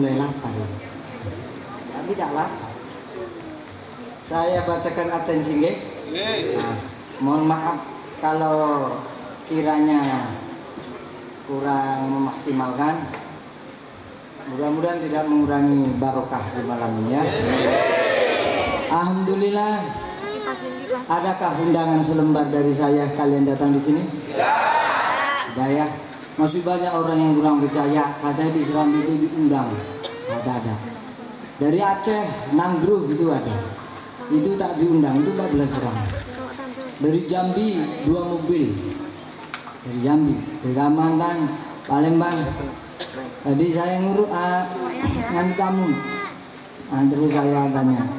mulai lapar. Tapi tak lapar. Saya bacakan atensi nggih. Nah, mohon maaf kalau kiranya kurang memaksimalkan. Mudah-mudahan tidak mengurangi barokah di malam ini ya. Alhamdulillah. Adakah undangan selembar dari saya kalian datang di sini? Tidak ya. Masih banyak orang yang kurang percaya katanya di Serambi itu diundang. Ada. Dari Aceh, Nanggruh itu ada. Itu tak diundang, itu 14 orang. Dari Jambi 2 mobil. Dari Jambi, dari Kalimantan, Palembang. Tadi saya ngurus ngan kamu. Terus saya tanya,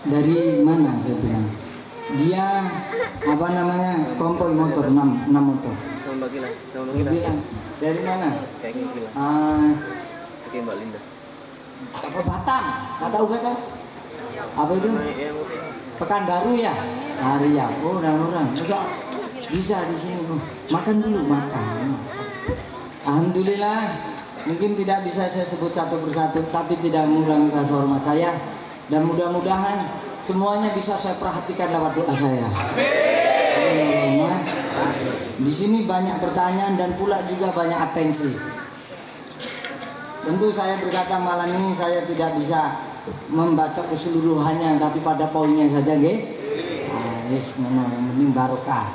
dari mana? Saya bilang, dia apa namanya kompoi motor 6 motor. Saya bilang, dari mana? Mbak Linda. Apa Batam? Nggak tahu kata? Apa itu? Pekanbaru ya? Riau. Oh, orang. Bisa di sini. Makan dulu, makan. Alhamdulillah. Mungkin tidak bisa saya sebut satu persatu, tapi tidak mengurangi rasa hormat saya. Dan mudah-mudahan semuanya bisa saya perhatikan lewat doa saya. Amin. Di sini banyak pertanyaan dan pula juga banyak atensi. Tentu saya berkata malam ini saya tidak bisa membaca keseluruhannya, tapi pada poinnya saja, nggih. Yes, yang penting barokah.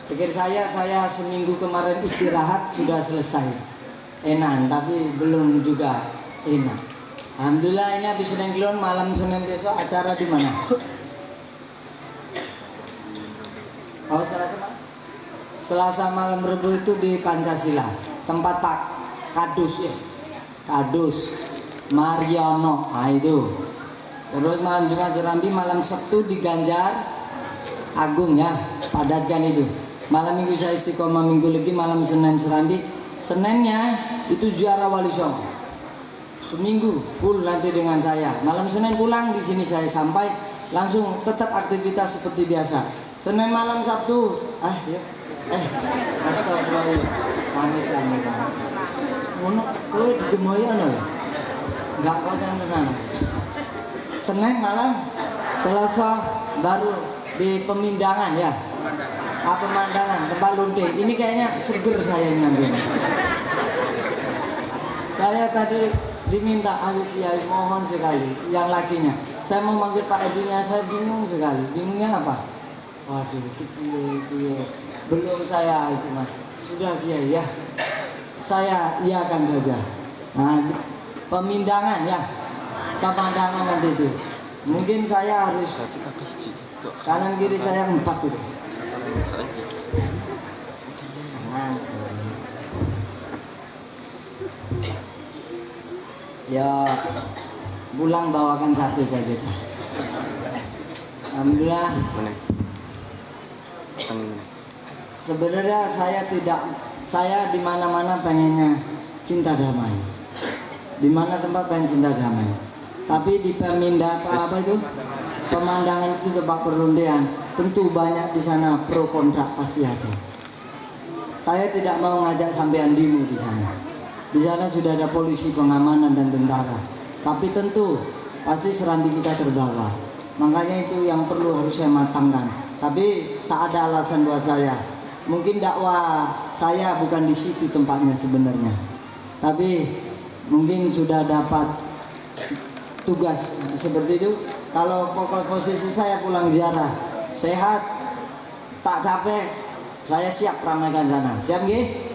Pikir saya seminggu kemarin istirahat sudah selesai. Enak, tapi belum juga enak. Alhamdulillah ini habis Senin Kliwon, malam Senin besok acara di mana? Oh, Selasa malam Rebu itu di Pancasila, tempat Pak Kadus ya. Kadus Mariono, itu. Terus malam Jumat Serambi, malam Sabtu di Ganjar Agung ya, padatkan itu. Malam Minggu saya istiqomah, minggu lagi malam Senin Serambi. Seninnya itu ziarah Wali Songo. Seminggu full nanti dengan saya. Malam Senin pulang di sini saya sampai langsung tetap aktivitas seperti biasa. Senin malam Sabtu, astagfirullah. Pamit. Ngono kowe digemoy ana lho. Enggak konsen tenan. Senin malam, Selasa baru di Pemindangan ya. Pemandangan tempat lunte. Ini kayaknya seger saya nanti. Saya tadi diminta Kiai, mohon sekali yang lakinya. Saya mau manggil Pak Edinya, saya bingung sekali. Bingungnya apa? Waduh, itu belum saya itu mas. Sudah Kiai ya. Saya iakan saja. Nah, pemindangan ya. Pemandangan nanti itu. Mungkin saya harus kanan kiri saya 4 itu. Ya pulang bawakan 1 saja. Alhamdulillah. Sebenarnya saya di mana-mana pengennya cinta damai. Di mana tempat pengen cinta damai. Tapi di pemandangan itu tempat perlundean, tentu banyak di sana pro kontra pasti ada. Saya tidak mau ngajak sampean demo di sana. Di sana sudah ada polisi pengamanan dan tentara. Tapi tentu pasti Serambi kita terbawa. Makanya itu yang perlu harus saya matangkan. Tapi tak ada alasan buat saya. Mungkin dakwah saya bukan di situ tempatnya sebenarnya. Tapi mungkin sudah dapat tugas seperti itu. Kalau pokok posisi saya pulang ziarah sehat, tak capek, saya siap ramaikan sana. Siap nggih?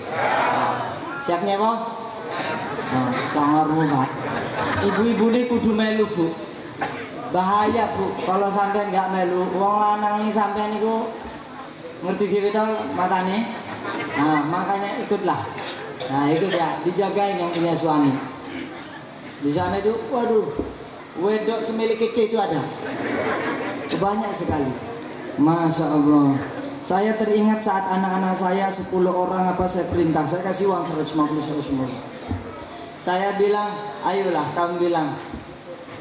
Siapnya apa? Congormu Pak. Ibu-ibu ini kudu melu Bu. Bahaya Bu, kalau sampai nggak melu, wong lanang ini sampai niku ngerti dhewe to matane. Nah, makanya ikutlah. Nah, ikut ya, dijagain yang punya suami. Di sana itu, waduh, wedok semilik itu ada. Banyak sekali. Masya Allah. Saya teringat saat anak-anak saya 10 orang saya perintah, saya kasih uang 150. Saya bilang, ayolah kamu bilang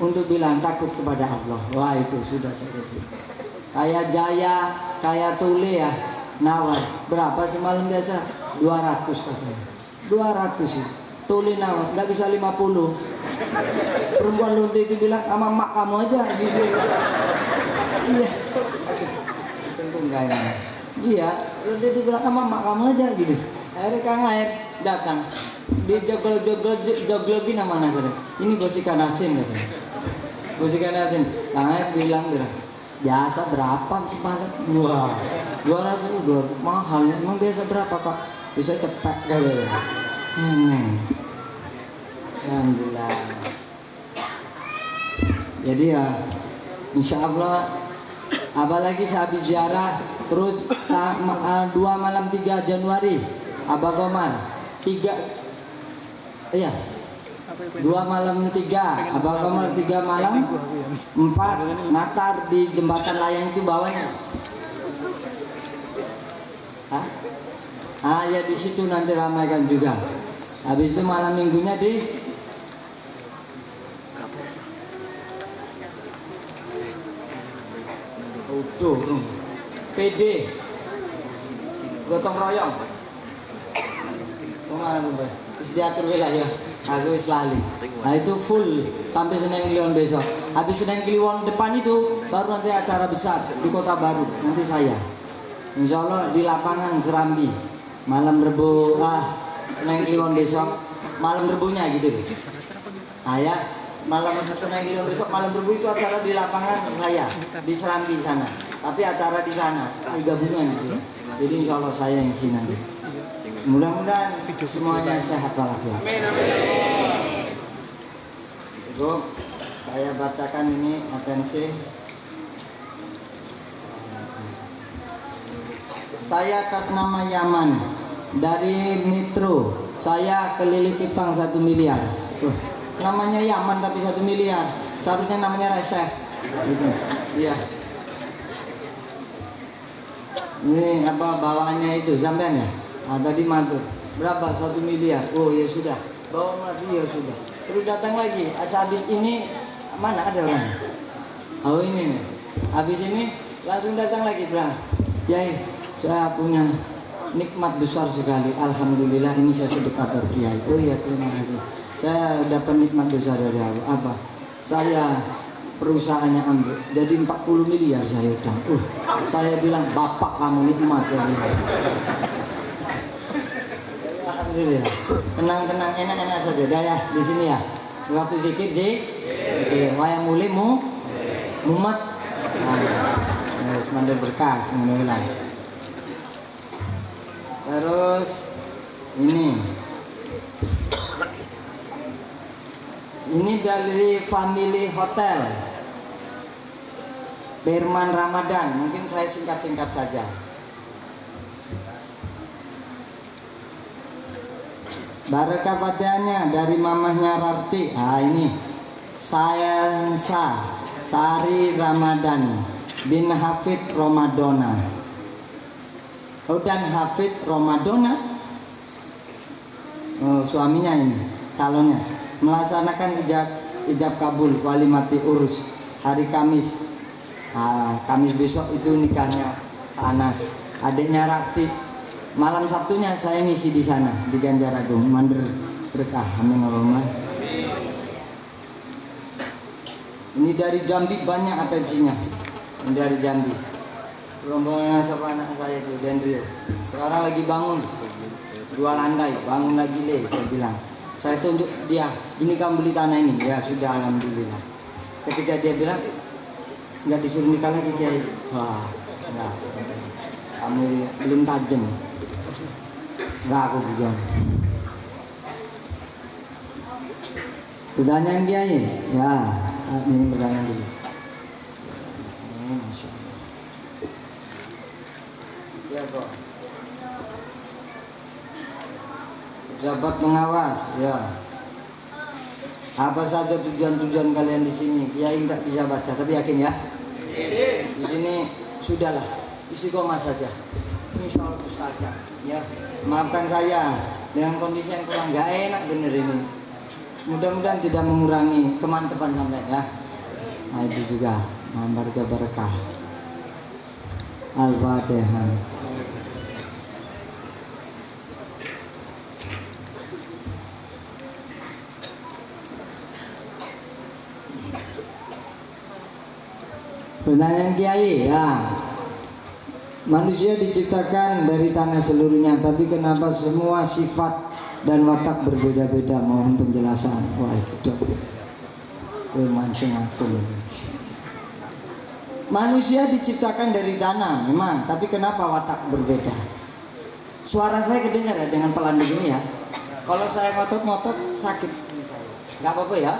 untuk bilang takut kepada Allah. Wah itu sudah seperti kayak Jaya, kayak Tule ya, nawar berapa semalam biasa 200 katanya. 200 sih. Tulina nggak bisa 50. Perempuan lonte itu bilang sama mak kamu aja gitu. Iya. Tentu enggak ya. Iya, lonte itu bilang sama mak kamu aja gitu. Akhirnya Kang Air datang. Dia joglogin nama Nasir. Ini bos ikan asin katanya. Bos ikan asin. Kang Air bilang biasa berapa sih Pak? Wah, 200 mahal ya. Emang biasa berapa Pak? Bisa cepat kali. Alhamdulillah. Jadi ya, insya Allah, apalagi sehabis ziarah, terus 2 malam 3 Januari, Abah Komar, 2 malam 3, Abah Komar 3 malam, 4 Natar di jembatan layang itu bawahnya. Hah? Ah ya di situ nanti ramaikan juga. Habis itu malam minggunya di PD gotong royong. Terus diatur wilayah. Aku wis lali. Nah itu full sampai Senen Kliwon besok. Habis Senen Kliwon depan itu baru nanti acara besar di Kota Baru. Nanti saya. Insya Allah di lapangan Serambi. Malam Rebo Senen Kliwon besok. Malam Rebunya gitu. Ya malam Senen Kliwon besok malam Rebu itu acara di lapangan saya di Serambi sana. Tapi acara di sana gabungan gitu. Jadi insya Allah saya yang sini nanti. Mudah-mudahan semuanya sehat walafiat. Ibu, saya bacakan ini atensi. Saya atas nama Yaman dari Metro. Saya kelilit utang 1 miliar. Namanya Yaman tapi 1 miliar. Seharusnya namanya Reseh. Iya. Ini apa bawaannya itu sampean ya? Tadi mantul. Berapa? 1 miliar. Oh ya sudah. Bawa lagi ya sudah. Terus datang lagi. Habis ini mana ada orang? Oh ini nih. Habis ini langsung datang lagi bilang, Kiai, saya punya nikmat besar sekali. Alhamdulillah ini saya sedekah bagi Kiai. Oh iya terima kasih. Saya dapat nikmat besar dari Allah. Apa? Saya perusahaannya ambil. Jadi 40 miliar saya utang. Saya bilang bapak kamu nikmat saya bilang. Alhamdulillah. Tenang-tenang, enak-enak saja. Dah ya di sini ya. Waktu zikir sih. Oke, wayang mulai mumet. Nah, semandai berkas alhamdulillah. Terus ini dari family hotel Berman Ramadan. Mungkin saya singkat-singkat saja. Barakah Fatihahnya dari mamahnya Rarti. Ini Sayansa Sari Ramadan bin Hafid Romadona. Dan Hafid Romadona, suaminya ini, calonnya, melaksanakan ijab kabul wali mati urus hari Kamis. Kamis besok itu nikahnya Sanas, adiknya Rakti. Malam Sabtunya saya ngisi di sana di Ganjar Agung, mandir berkah. Amin Allahumma. Ini dari Jambi banyak atensinya. Ini dari Jambi. Rombongan sama anak saya itu Dendrio. Sekarang lagi bangun 2 lantai, bangun lagi saya bilang. Saya tunjuk dia, ini kamu beli tanah ini. Ya sudah alhamdulillah. Ketika dia bilang nggak disuruh nikah lagi Kiai. Wah, enggak. Kamu belum tajam. Enggak aku bijak. Pertanyaan Kiai. Ya, ini pertanyaan dulu. Masya Allah. Ya kok. Pejabat pengawas, ya. Apa saja tujuan-tujuan kalian di sini? Kiai nggak bisa baca, tapi yakin ya. Di sini sudahlah, istiqomah saja. Insya Allah saja. Ya, maafkan saya dengan kondisi yang kurang nggak enak bener ini. Mudah-mudahan tidak mengurangi kemantapan sampai ya. Nah itu juga, barakah. Al-Fatihah. Pertanyaan Kiai ya. Manusia diciptakan dari tanah seluruhnya, tapi kenapa semua sifat dan watak berbeda-beda? Mohon penjelasan. Wah itu mancing aku. Manusia diciptakan dari tanah memang, tapi kenapa watak berbeda? Suara saya kedengar ya dengan pelan begini ya. Kalau saya ngotot-ngotot sakit, nggak apa-apa ya.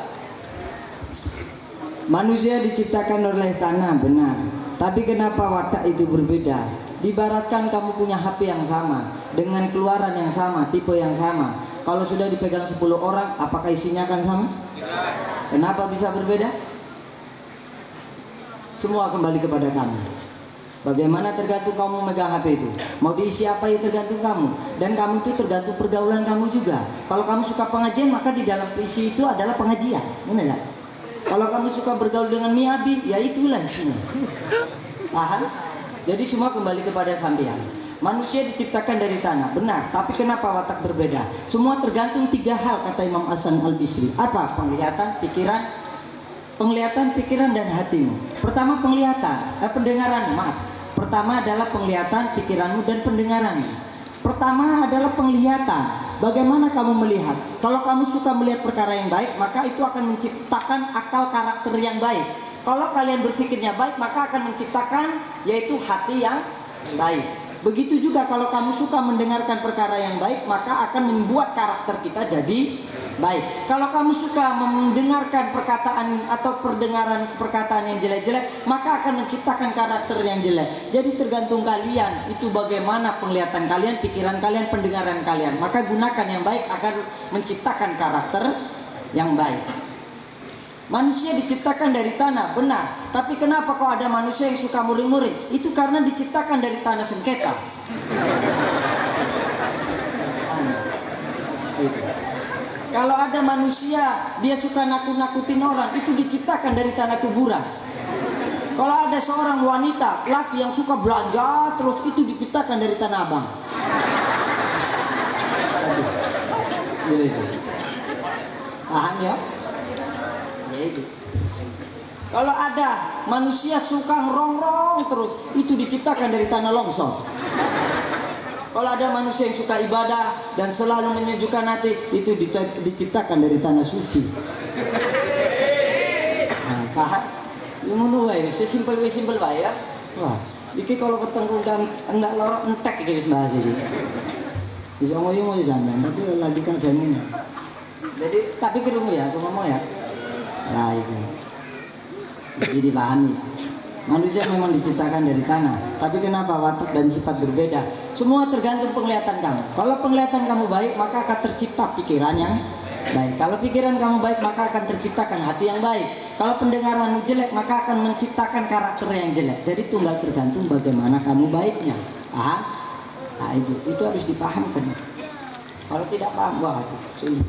Manusia diciptakan oleh tanah benar, tapi kenapa watak itu berbeda? Dibaratkan kamu punya HP yang sama, dengan keluaran yang sama, tipe yang sama. Kalau sudah dipegang 10 orang, apakah isinya akan sama? Kenapa bisa berbeda? Semua kembali kepada kamu. Bagaimana tergantung kamu megang HP itu. Mau diisi apa ya tergantung kamu. Dan kamu itu tergantung pergaulan kamu juga. Kalau kamu suka pengajian, maka di dalam isi itu adalah pengajian. Benar ya? Kalau kamu suka bergaul dengan Miyabi, ya itulah isinya. Paham? Jadi semua kembali kepada sampean. Manusia diciptakan dari tanah, benar. Tapi kenapa watak berbeda? Semua tergantung 3 hal kata Imam Hasan Al-Bisri. Apa? Penglihatan, pikiran, dan hatimu. Pertama pendengaran. Maaf. Pertama adalah penglihatan, pikiranmu, dan pendengaranmu. Pertama adalah penglihatan. Bagaimana kamu melihat? Kalau kamu suka melihat perkara yang baik, maka itu akan menciptakan akal karakter yang baik. Kalau kalian berpikirnya baik, maka akan menciptakan yaitu hati yang baik. Begitu juga kalau kamu suka mendengarkan perkara yang baik, maka akan membuat karakter kita jadi baik. Kalau kamu suka mendengarkan perkataan atau perkataan yang jelek-jelek, maka akan menciptakan karakter yang jelek. Jadi tergantung kalian, itu bagaimana penglihatan kalian, pikiran kalian, pendengaran kalian. Maka gunakan yang baik agar menciptakan karakter yang baik. Manusia diciptakan dari tanah, benar. Tapi kenapa kok ada manusia yang suka muring-muring? Itu karena diciptakan dari tanah sengketa. Kalau ada manusia dia suka nakut-nakutin orang, itu diciptakan dari tanah kuburan. Kalau ada seorang wanita, laki yang suka belanja terus, itu diciptakan dari tanah abang. Ya itu. Paham ya? Ya itu. Kalau ada manusia suka ngerongrong terus, itu diciptakan dari tanah longsor. Kalau ada manusia yang suka ibadah dan selalu menyejukkan hati, itu diciptakan dari tanah suci. Nah, paham? Yang ngono wae, sesimpel wae ya. Wah, iki kalau ketemu enggak lorok entek iki wis bahas iki. Bisa ngoyo-ngoyo sampean, tapi lagi kan jaminan. Jadi tapi kerungu ya, aku ngomong ya. Nah, itu. Jadi dipahami. Manusia memang diciptakan dari tanah, tapi kenapa watak dan sifat berbeda? Semua tergantung penglihatan kamu. Kalau penglihatan kamu baik, maka akan tercipta pikiran yang baik. Kalau pikiran kamu baik, maka akan terciptakan hati yang baik. Kalau pendengaranmu jelek, maka akan menciptakan karakter yang jelek. Jadi tunggal tergantung bagaimana kamu baiknya. Paham? Nah, itu harus dipahamkan. Kalau tidak paham, wah sulit.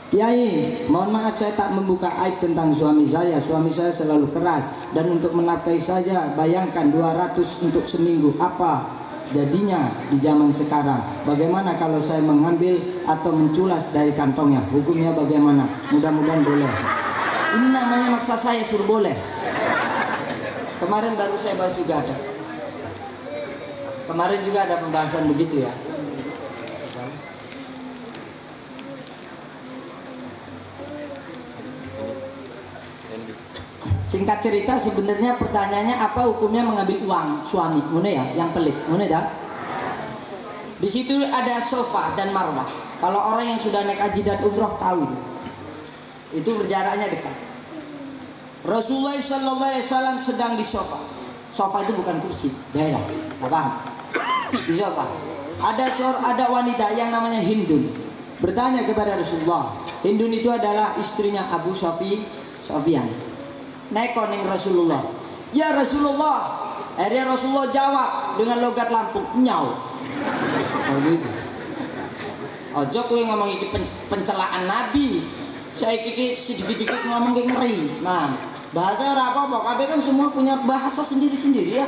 Kiai, mohon maaf saya tak membuka aib tentang suami saya. Suami saya selalu keras, dan untuk menafkahi saja bayangkan 200 untuk seminggu. Apa jadinya di zaman sekarang? Bagaimana kalau saya mengambil atau menculas dari kantongnya? Hukumnya bagaimana? Mudah-mudahan boleh. Ini namanya maksa saya suruh boleh. Kemarin baru saya bahas juga ada. Kemarin juga ada pembahasan begitu ya. Singkat cerita, sebenarnya pertanyaannya apa hukumnya mengambil uang suami, mana ya, yang pelit, mana dah? Di situ ada sofa dan marwah. Kalau orang yang sudah naik haji dan umroh tahu itu berjaraknya dekat. Rasulullah SAW sedang di sofa. Sofa itu bukan kursi, daerah, apa? Di sofa. Ada wanita yang namanya Hindun bertanya kepada Rasulullah. Hindun itu adalah istrinya Abu Sufyan. Naik koning Rasulullah. Ya Rasulullah. Akhirnya Rasulullah jawab dengan logat Lampung, nyau. Oh gitu. Ojo kowe ngomong iki pencelaan Nabi. Saya iki sedikit-sedikit ngomong kayak ngeri. Nah, bahasa ora apa-apa, kabeh kan semua punya bahasa sendiri-sendiri ya.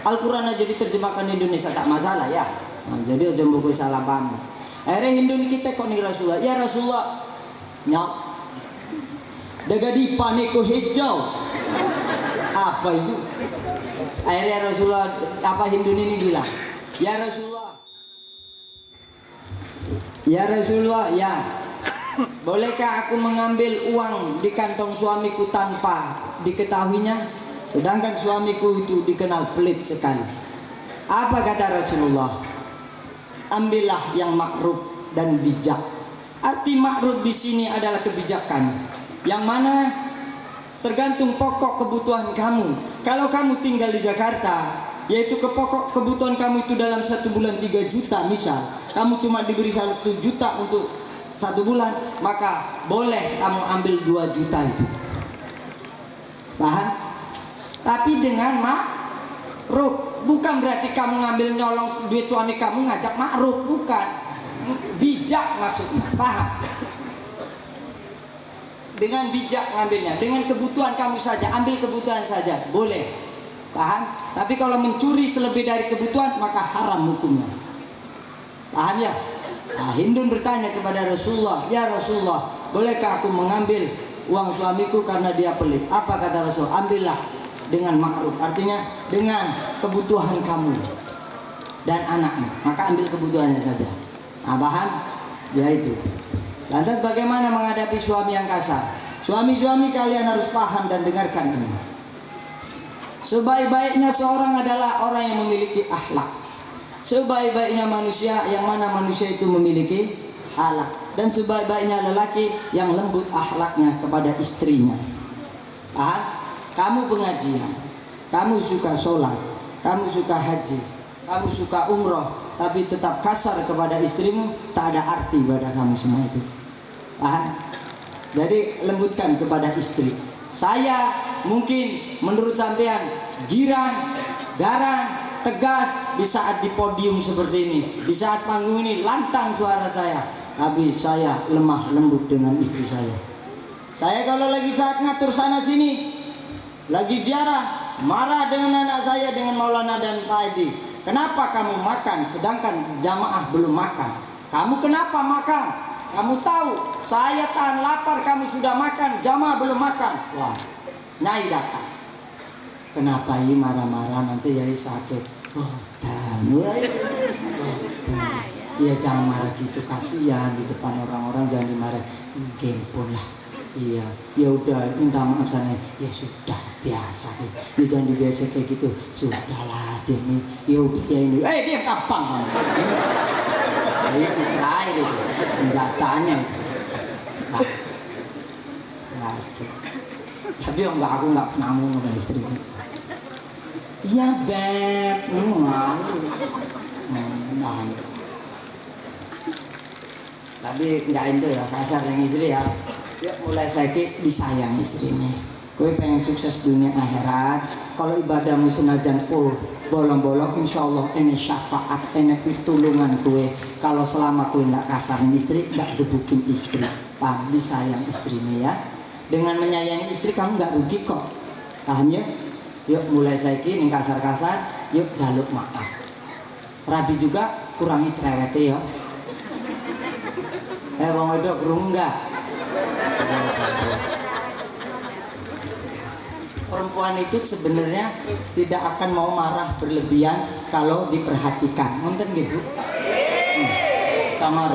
Al-Qur'an aja diterjemahkan Indonesia tak masalah ya. Nah, jadi ojo mbok salah paham. Akhirnya Hindu kita koning Rasulullah. Ya Rasulullah. Nyau. Daga di paniko hijau. Apa itu? Akhirnya Rasulullah apa Hindun ini bilang, ya Rasulullah, ya, bolehkah aku mengambil uang di kantong suamiku tanpa diketahuinya? Sedangkan suamiku itu dikenal pelit sekali. Apa kata Rasulullah? Ambillah yang makruf dan bijak. Arti makruf di sini adalah kebijakan, yang mana tergantung pokok kebutuhan kamu. Kalau kamu tinggal di Jakarta, yaitu pokok kebutuhan kamu itu dalam 1 bulan 3 juta misal, kamu cuma diberi 1 juta untuk 1 bulan, maka boleh kamu ambil 2 juta itu. Paham? Tapi dengan makruf, bukan berarti kamu ngambil nyolong duit suami kamu ngajak makruf, bukan. Bijak maksudnya, paham? Dengan bijak ngambilnya, dengan kebutuhan kamu saja, ambil kebutuhan saja, boleh. Paham? Tapi kalau mencuri selebih dari kebutuhan, maka haram hukumnya. Paham ya? Nah, Hindun bertanya kepada Rasulullah, ya Rasulullah, bolehkah aku mengambil uang suamiku karena dia pelit? Apa kata Rasul? Ambillah dengan makruf, artinya dengan kebutuhan kamu dan anakmu, maka ambil kebutuhannya saja. Nah, paham? Ya itu. Lantas bagaimana menghadapi suami yang kasar? Suami-suami kalian harus paham dan dengarkan ini. Sebaik-baiknya seorang adalah orang yang memiliki akhlak. Sebaik-baiknya manusia yang mana manusia itu memiliki akhlak. Dan sebaik-baiknya lelaki yang lembut akhlaknya kepada istrinya. Paham? Kamu pengajian, kamu suka sholat, kamu suka haji, kamu suka umroh, tapi tetap kasar kepada istrimu, tak ada arti pada kamu semua itu. Paham? Jadi lembutkan kepada istri. Saya mungkin menurut sampean girang, garang, tegas di saat di podium seperti ini, di saat panggung ini lantang suara saya, tapi saya lemah lembut dengan istri saya. Saya kalau lagi saat ngatur sana sini, lagi ziarah, marah dengan anak saya, dengan Maulana dan Pak Edi. Kenapa kamu makan sedangkan jamaah belum makan? Kamu kenapa makan? Kamu tahu saya tahan lapar, kamu sudah makan, jamaah belum makan. Wah, Nyai datang. Kenapa ini marah-marah, nanti Yai sakit? Iya, jangan marah gitu, kasihan di depan orang-orang, jangan dimarah. Gempon lah. Iya, ya udah minta maaf sana. Ya sudah biasa deh. Ya jangan dibiasa kayak gitu. Sudahlah Demi. Ya udah ya ini. Dia kampang. Nah, itu terakhir itu senjatanya itu. Nah, tapi enggak, aku nggak pernah mau sama istri. Iya beb, tapi nggak itu ya kasar yang istri ya. Ya mulai saiki disayang istrinya. Kowe pengen sukses dunia akhirat. Kalau ibadahmu senajan bolong-bolong, insya Allah ini syafaat, ini pertolongan kowe. Kalau selama kowe nggak kasarin istri, nggak gebukin istri, paham? Disayang istrinya ya. Dengan menyayangi istri kamu nggak rugi kok, paham ya? Yuk mulai saiki ning kasar-kasar, yuk jaluk maaf. Rabi juga kurangi cerewete ya. Wong wedok krungu enggak? Perempuan itu sebenarnya tidak akan mau marah berlebihan kalau diperhatikan. Nonton gitu? Kamar.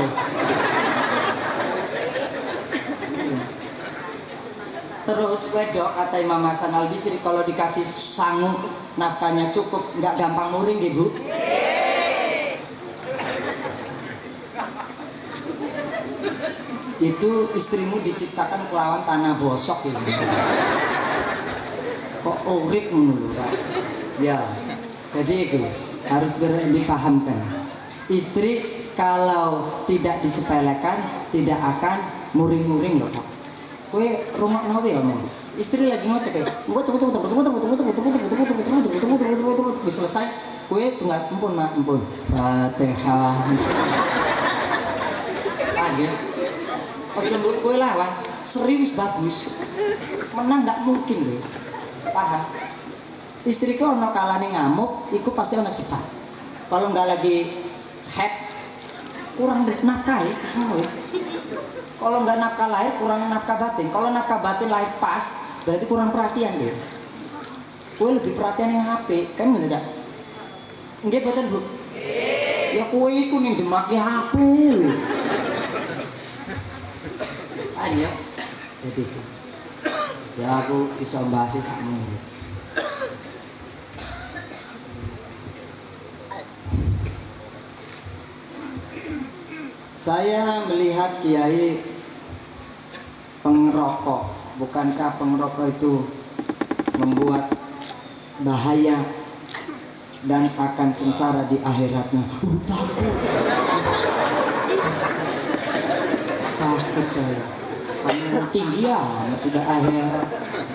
Terus wedok kata Imam Hasan Al Bisri, kalau dikasih sangu nafkahnya cukup, nggak gampang muring gitu. Itu istrimu diciptakan kelawan tanah bosok gitu. Kok urip ngono lho, ya. Jadi itu harus dipahamkan. Istri kalau tidak disepelekan tidak akan muring-muring loh, Pak. Kowe rumah nawe ya, Mang. Istri lagi ngocek ya. Wis selesai, kowe tinggal ampun. Fatihah. Agil. Ojo mbok kowe lawan, serius bagus. Menang nggak mungkin loh. Paham? Istriku ono kalane ngamuk, iku pasti ono sifat. Kalau nggak lagi head, kurang nafkah ya, kalau nggak nafkah lahir, kurang nafkah batin. Kalau nafkah batin lahir pas, berarti kurang perhatian deh. Kowe lebih perhatian yang HP, kan ngono ta? Nggih boten, Bu? Ya kowe iku ning demake HP. Ayo. Jadi ya aku bisa bahas sakmu. Saya melihat kiai pengerokok. Bukankah pengerokok itu membuat bahaya dan akan sengsara di akhiratnya? Takut saya. Kamu tinggi amat sudah akhirat.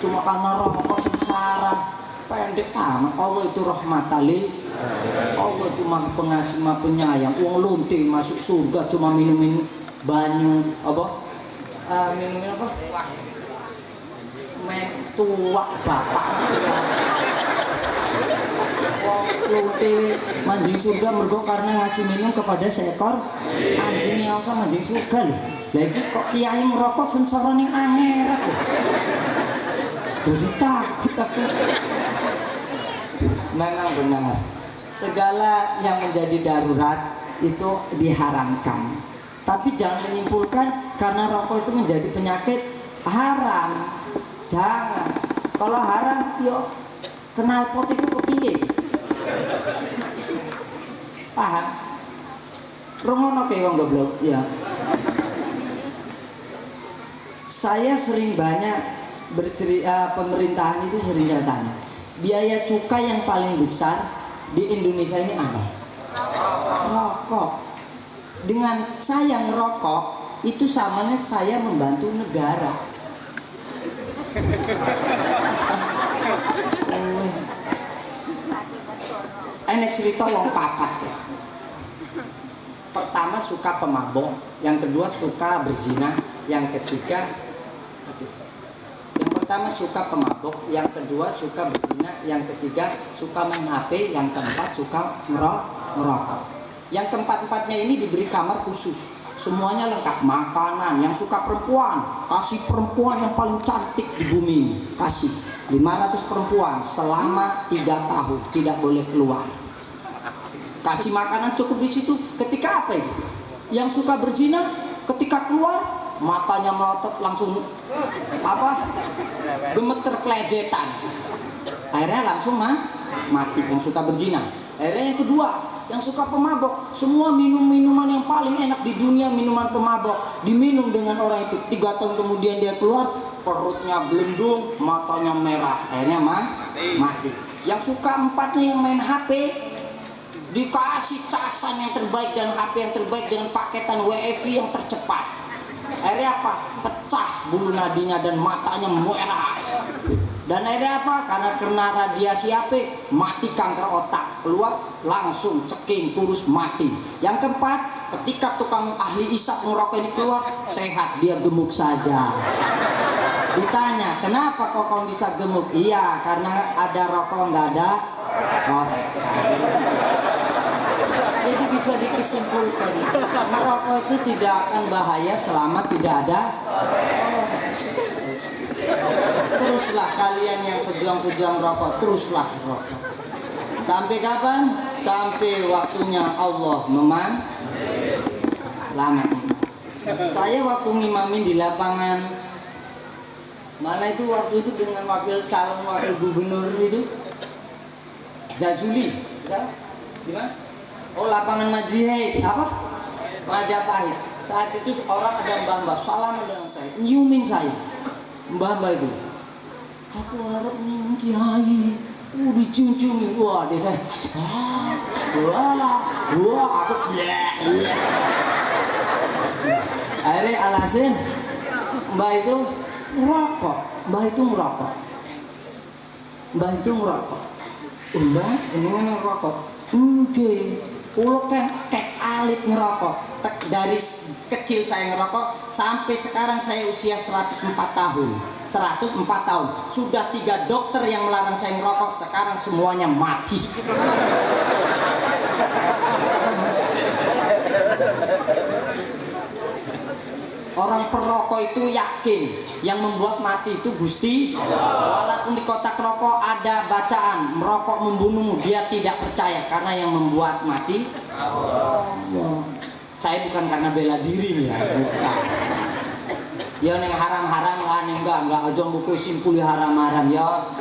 Cuma karena rokok sengsara. Pendek amat. Allah itu rahmatalil. Allah itu maha pengasih, maha penyayang. Uang lunting masuk surga cuma minumin banyu apa? Minumin apa? Tua bapak. Uang lunting manjing surga mergo karena ngasih minum kepada seekor anjing yang sama manjing surga loh. Lagi kok kiai merokok sensor ning akhirat loh. Jadi takut aku. Memang benar. Segala yang menjadi darurat itu diharamkan. Tapi jangan menyimpulkan karena rokok itu menjadi penyakit haram. Jangan. Kalau haram, yo kenal pot itu kepiye? Paham? Rungono ke wong goblok, ya. Saya sering banyak bercerita pemerintahan itu sering saya tanya. Biaya cukai yang paling besar di Indonesia ini apa? Rokok. Dengan saya ngerokok itu samanya saya membantu negara. Enak cerita wong papat ya. Pertama suka pemabok, yang kedua suka berzina, yang ketiga pertama suka pemabok, yang kedua suka berzina, yang ketiga suka main HP, yang keempat suka ngerokok. Yang keempat-empatnya ini diberi kamar khusus. Semuanya lengkap, makanan, yang suka perempuan, kasih perempuan yang paling cantik di bumi ini. Kasih 500 perempuan selama 3 tahun, tidak boleh keluar. Kasih makanan cukup di situ. Ketika apa itu? Yang suka berzina, ketika keluar matanya melotot langsung apa? Gemeter kelejetan. Akhirnya langsung mati yang suka berzina. Akhirnya yang kedua, yang suka pemabok, semua minuman yang paling enak di dunia minuman pemabok diminum dengan orang itu. 3 tahun kemudian dia keluar, perutnya belendung, matanya merah, akhirnya mati. Yang suka empatnya yang main HP, dikasih casan yang terbaik dan HP yang terbaik dengan paketan WiFi yang tercepat. Akhirnya apa? Pecah bulu nadinya dan matanya merah. Dan akhirnya apa? Karena kena radiasi HP, mati kanker otak. Keluar langsung ceking, kurus, mati. Yang keempat, ketika tukang ahli isap ngerokok ini keluar, sehat, dia gemuk saja. Ditanya, kenapa kok kamu bisa gemuk? Iya, karena ada rokok, nggak ada korek. Jadi bisa dikesimpulan, merokok itu tidak akan bahaya selama tidak ada. Teruslah kalian yang pejuang-pejuang rokok, teruslah rokok. Sampai kapan? Sampai waktunya Allah selamat. Saya waktu ngimamin di lapangan mana itu, waktu itu dengan calon wakil gubernur itu Jazuli, ya? Gimana? Oh, lapangan Majihid, apa? Majapahit. Saat itu orang ada mbah-mbah salam dengan saya, nyiumin saya. Mbah-mbah itu, aku harap nyium kiai. Dicium-ciumin, wah desa. Wah, aku akhirnya alasin mbah itu merokok. Mbah itu merokok. Mbah jenengan ngerokok. Nggih. Kulo kek alit ngerokok. Dari kecil saya ngerokok sampai sekarang saya usia 104 tahun. 104 tahun. Sudah 3 dokter yang melarang saya ngerokok, sekarang semuanya mati. Orang perokok itu yakin yang membuat mati itu Gusti Allah. Walaupun di kotak rokok ada bacaan merokok membunuhmu, dia tidak percaya karena yang membuat mati Allah. Saya bukan karena bela diri nih ya, bukan. Ya neng haram-haram lah, neng enggak aja buku simpul haram-haram ya.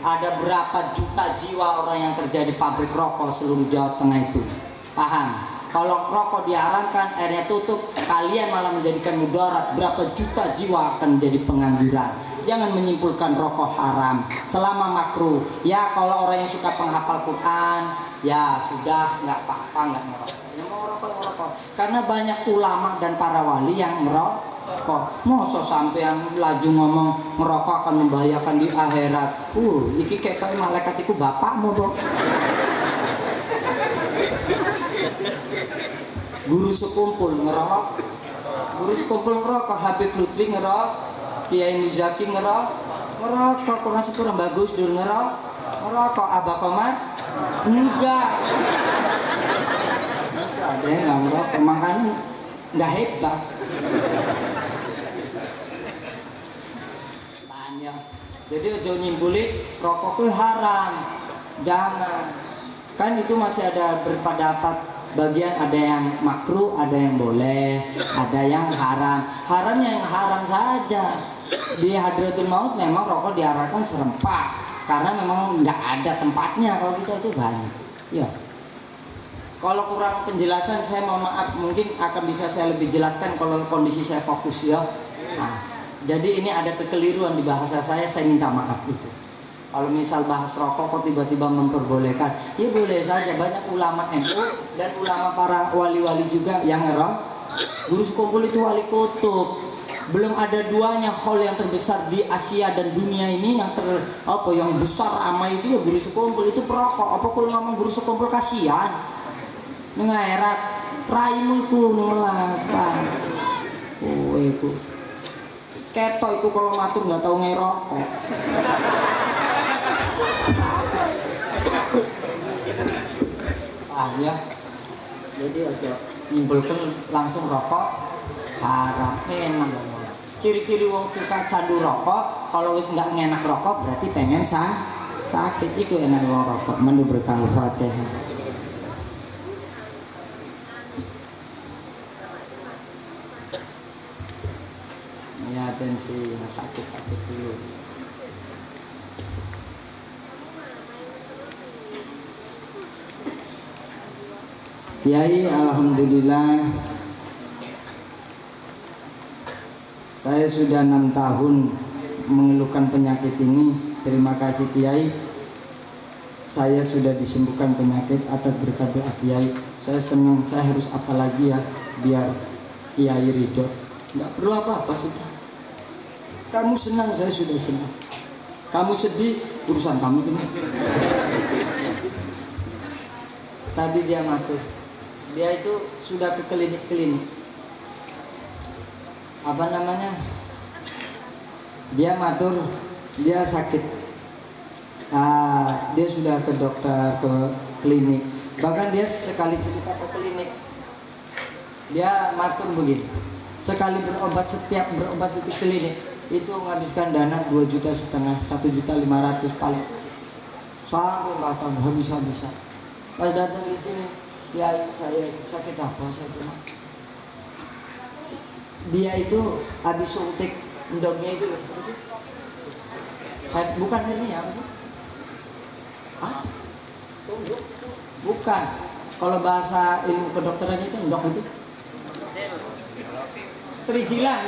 Ada berapa juta jiwa orang yang kerja di pabrik rokok seluruh Jawa Tengah itu, paham? Kalau rokok diharamkan, airnya tutup, kalian malah menjadikan mudarat. Berapa juta jiwa akan menjadi pengangguran. Jangan menyimpulkan rokok haram selama makruh. Ya kalau orang yang suka penghafal Quran, ya sudah nggak apa-apa, nggak ngerokok. Yang mau ngerokok. Karena banyak ulama dan para wali yang ngerokok. Masa sampean laju ngomong ngerokok akan membahayakan di akhirat. Iki kayak malaikat iku bapakmu, Bok. Guru sekumpul ngerokok, Habib Lutfi ngerokok, Kiai Muzaki ngerokok, kurang sekurang bagus dur ngerokok, Abah Komar enggak ada yang nggak ngerokok, makanya nggak hebat. Banyak. Jadi ojo nyimpuli rokok itu haram, jangan. Kan itu masih ada berpendapat. Bagian ada yang makruh, ada yang boleh, ada yang haram. Haramnya yang haram saja. Di Hadratul Maut memang rokok diarahkan serempak karena memang nggak ada tempatnya. Kalau kita itu banyak. Ya. Kalau kurang penjelasan saya mohon maaf, mungkin akan bisa saya lebih jelaskan kalau kondisi saya fokus ya. Nah, jadi ini ada kekeliruan di bahasa saya minta maaf itu. Kalau misal bahas rokok kok tiba-tiba memperbolehkan, ya boleh saja. Banyak ulama NU dan ulama para wali-wali juga yang ngerokok. Guru sekumpul itu wali kutub. Belum ada duanya hall yang terbesar di Asia dan dunia ini yang besar ramai itu ya guru sekumpul itu perokok. Apa kalau ngomong guru sekumpul kasihan? Ngairat raimu iku nulas, Pak. Iku. Ketok iku kalau matur nggak tahu ngerokok. Ya, jadi ojo nyimpulkan langsung rokok haram. Enak. Ciri-ciri wong suka candu rokok, kalau wis nggak ngenak rokok berarti pengen sakit. Itu enak wong rokok. Menu berkah Fatihah. Ya atensi sakit dulu. Kiai, alhamdulillah saya sudah 6 tahun mengeluhkan penyakit ini. Terima kasih Kiai, saya sudah disembuhkan penyakit atas berkat doa Kiai. Saya senang, saya harus apa lagi ya biar Kiai ridho. Nggak perlu apa-apa, sudah. Kamu senang, saya sudah senang. Kamu sedih, urusan kamu teman. Tadi dia matur, dia itu sudah ke klinik-klinik. Apa namanya? Dia matur, dia sakit. Dia sudah ke dokter, ke klinik. Bahkan dia sekali cerita ke klinik, dia matur begini. Sekali berobat, setiap berobat itu klinik itu menghabiskan dana 2,5 juta, 1,5 juta paling kecil. Sampai batang habis-habisan. Pas datang di sini, ya saya sakit apa saya bilang. Dia itu habis suntik endoknya itu, bukan hernia apa sih? Hah? Bukan. Kalau bahasa ilmu kedokteran itu endok itu terijilan.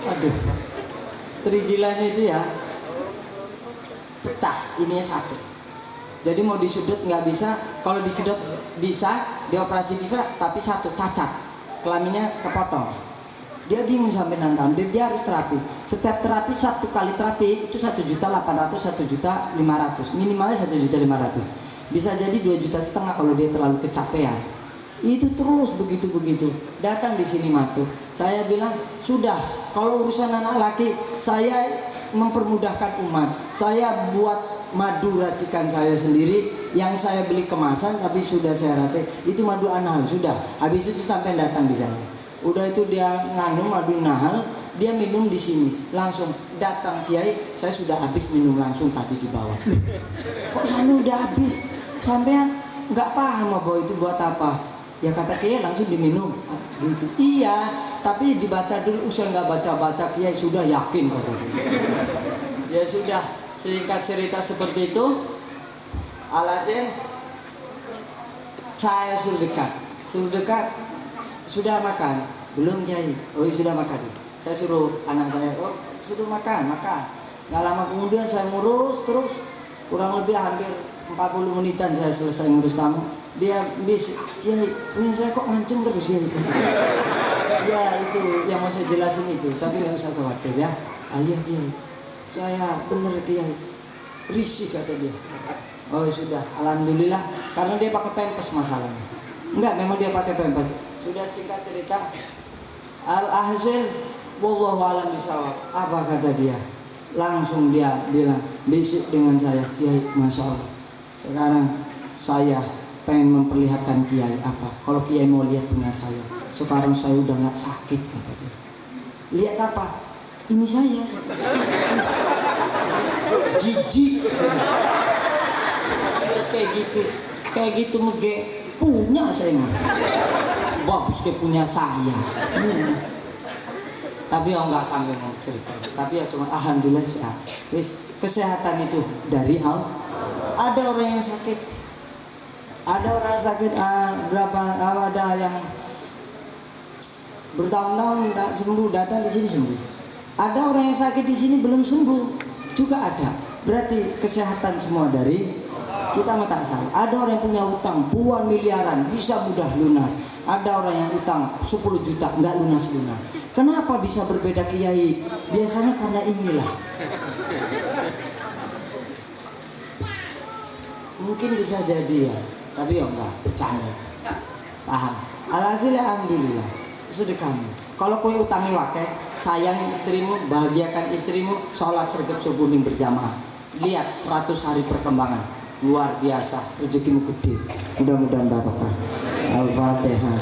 Aduh, terijilannya itu ya pecah, ininya satu. Jadi mau disudut nggak bisa, kalau disudut bisa, dioperasi bisa, tapi satu cacat, kelaminnya kepotong. Dia bingung sampai 6 tahun, dia harus terapi. Setiap terapi, satu kali terapi itu 1,8 juta, 1,5 juta, minimalnya 1,5 juta. Bisa jadi 2,5 juta kalau dia terlalu kecapean. Itu terus begitu. Datang di sini matur. Saya bilang, sudah, kalau urusan anak laki, saya mempermudahkan umat. Saya buat madu racikan saya sendiri yang saya beli kemasan tapi sudah saya racik. Itu madu anahal sudah. Habis itu sampai datang di sana. Udah itu dia nganu madu nahal, dia minum di sini. Langsung datang Kiai, saya sudah habis minum langsung tadi di bawah. Kok sampai udah habis? Sampean nggak paham bahwa itu buat apa? Ya kata Kiai langsung diminum. Gitu. Iya, tapi dibaca dulu. Saya nggak baca-baca, Kiai sudah yakin katanya. Ya sudah, singkat cerita seperti itu. Alhasil saya suruh dekat, sudah makan belum Kiai? Oh sudah makan. Saya suruh anak saya, oh sudah makan. Nggak lama kemudian saya ngurus terus, kurang lebih hampir 40 menitan saya selesai ngurus tamu. Dia bis, Kiai, punya saya kok nganceng terus ya? Ya itu yang mau saya jelasin itu, tapi nggak usah khawatir ya. Ayah Kiai, saya bener Kiai, risih kata dia. Oh sudah, alhamdulillah, karena dia pakai pempes masalahnya. Enggak, memang dia pakai pempes. Sudah singkat cerita, al-hasil, wallahu a'lam bishawab. Apa kata dia? Langsung dia bilang, bisik dengan saya, Kiai, masya Allah. Sekarang saya pengen memperlihatkan Kiai apa. Kalau Kiai mau lihat punya saya, sekarang saya udah nggak sakit kata dia. Lihat apa? Ini saya. Jijik. Kayak gitu mege punya saya mah. Bagus kayak punya saya. Tapi ya nggak sampai mau cerita. Tapi ya cuma alhamdulillah sehat. Kesehatan itu dari Allah. Ada orang yang sakit. Ada orang sakit ada yang bertahun-tahun tidak sembuh, datang di sini sembuh. Ada orang yang sakit di sini belum sembuh, juga ada. Berarti kesehatan semua dari kita mah tak salah. Ada orang yang punya utang puluhan miliaran bisa mudah lunas. Ada orang yang utang 10 juta nggak lunas-lunas. Kenapa bisa berbeda Kiai? Biasanya karena inilah. Mungkin bisa jadi ya. Tapi ya enggak, bercanda. Paham? Alhasil alhamdulillah, sedekahmu. Kalau kue utangi wakeh, sayangi istrimu, bahagiakan istrimu, sholat sergap subuh berjamaah. Lihat 100 hari perkembangan, luar biasa, rezekimu gede. Mudah-mudahan barokah. Al-Fatihah.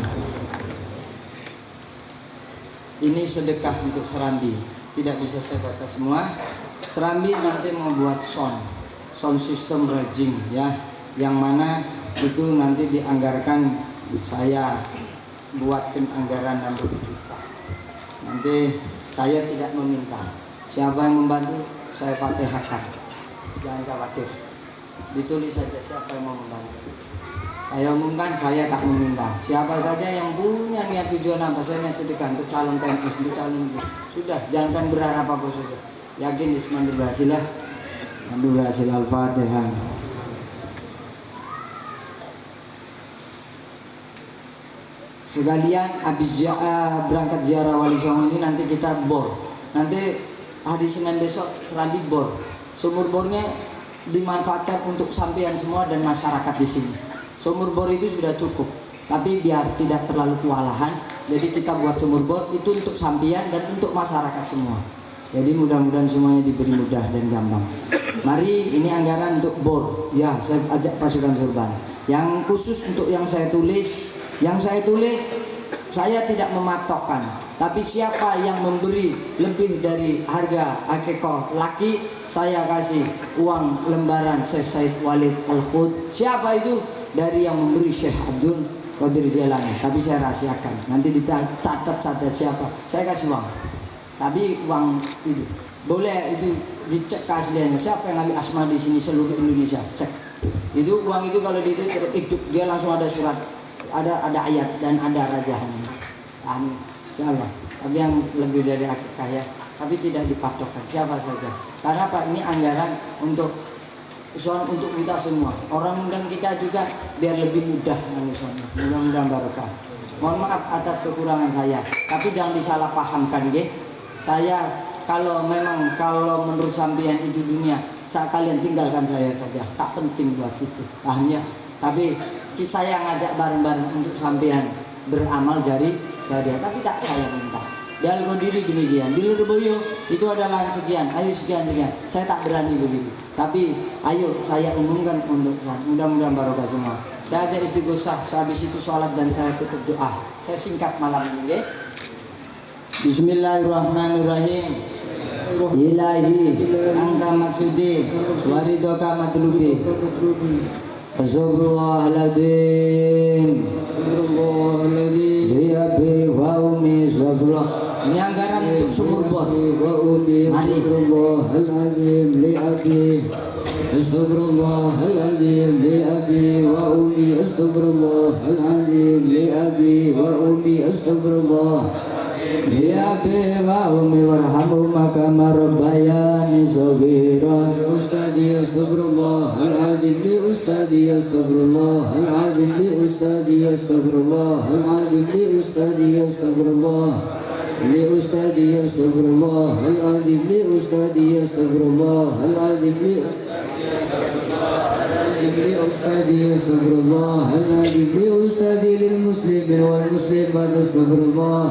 Ini sedekah untuk Serambi. Tidak bisa saya baca semua. Serambi nanti mau buat sound system raging ya, yang mana itu nanti dianggarkan, saya buatkan anggaran 60 juta. Nanti saya tidak meminta, siapa yang membantu saya fatihahkan, jangan khawatir, ditulis saja siapa yang mau membantu. Saya umumkan, saya tak meminta. Siapa saja yang punya niat tujuan apa, saya niat sedekah untuk calon PNS, untuk calon sudah, jangan berharap apa saja. Yakin Isman berhasil lah. Berhasil. Al-Fatihah. Sekalian habis berangkat ziarah Wali Songo ini nanti kita bor. Nanti hari Senin besok Serambi bor. Sumur bornya dimanfaatkan untuk sampean semua dan masyarakat di sini. Sumur bor itu sudah cukup, tapi biar tidak terlalu kewalahan, jadi kita buat sumur bor itu untuk sampean dan untuk masyarakat semua. Jadi mudah-mudahan semuanya diberi mudah dan gampang. Mari, ini anggaran untuk bor. Ya, saya ajak pasukan Surban. Yang khusus untuk yang saya tulis, saya tidak mematokkan. Tapi siapa yang memberi lebih dari harga akikoh laki, saya kasih uang lembaran Syekh Said Walid Al-Khud. Siapa itu? Dari yang memberi Syekh Abdul Qadir Jailani. Tapi saya rahasiakan. Nanti dicatat siapa. Saya kasih uang. Tapi uang itu boleh itu dicek keasliannya. Siapa yang ngambil asma di sini seluruh Indonesia? Cek. Itu uang itu kalau itu hidup dia langsung ada surat, ada ayat dan ada rajahannya. Amin. Insyaallah. Tapi yang lebih dari akikah ya. Tapi tidak dipatokkan siapa saja. Karena apa? Ini anggaran untuk kita semua. Orang undang kita juga biar lebih mudah manusianya. Mudah-mudahan barokah. Mohon maaf atas kekurangan saya. Tapi jangan disalahpahamkan, nggih. Saya kalau menurut sampean itu dunia, kalian tinggalkan saya saja, tak penting buat situ, paham ya? Tapi saya ngajak bareng-bareng untuk sampean beramal jari, tapi tak saya minta. Di Algodiri demikian, di Lurboyo itu adalah sekian, ayo sekian. Saya tak berani begitu. Tapi ayo saya umumkan untuk mudah-mudahan barokah semua. Saya ajak istighosah, habis itu sholat dan saya tutup doa. Saya singkat malam ini, Bismillahirrahmanirrahim. Ilahi angka maksudi waridoka matlubi Astagfirullahaladzim Biabi wa umi Astagfirullah. Ini anggaran untuk sumur bor. Mari Astagfirullahaladzim Biabi wa umi Astagfirullahaladzim Biabi wa umi Astagfirullah Ya wa umi warhamhuma kama rabbayani shaghira. Li ustadi astaghfirullahaladzim li ustadi astaghfirullahaladzim li ustadi astaghfirullahaladzim li ustadi astaghfirullah li ustadi astaghfirullahaladzim li ustadi astaghfirullahaladzim li ustadi astaghfirullahaladzim li ustadi lil muslimin wal muslimat astaghfirullah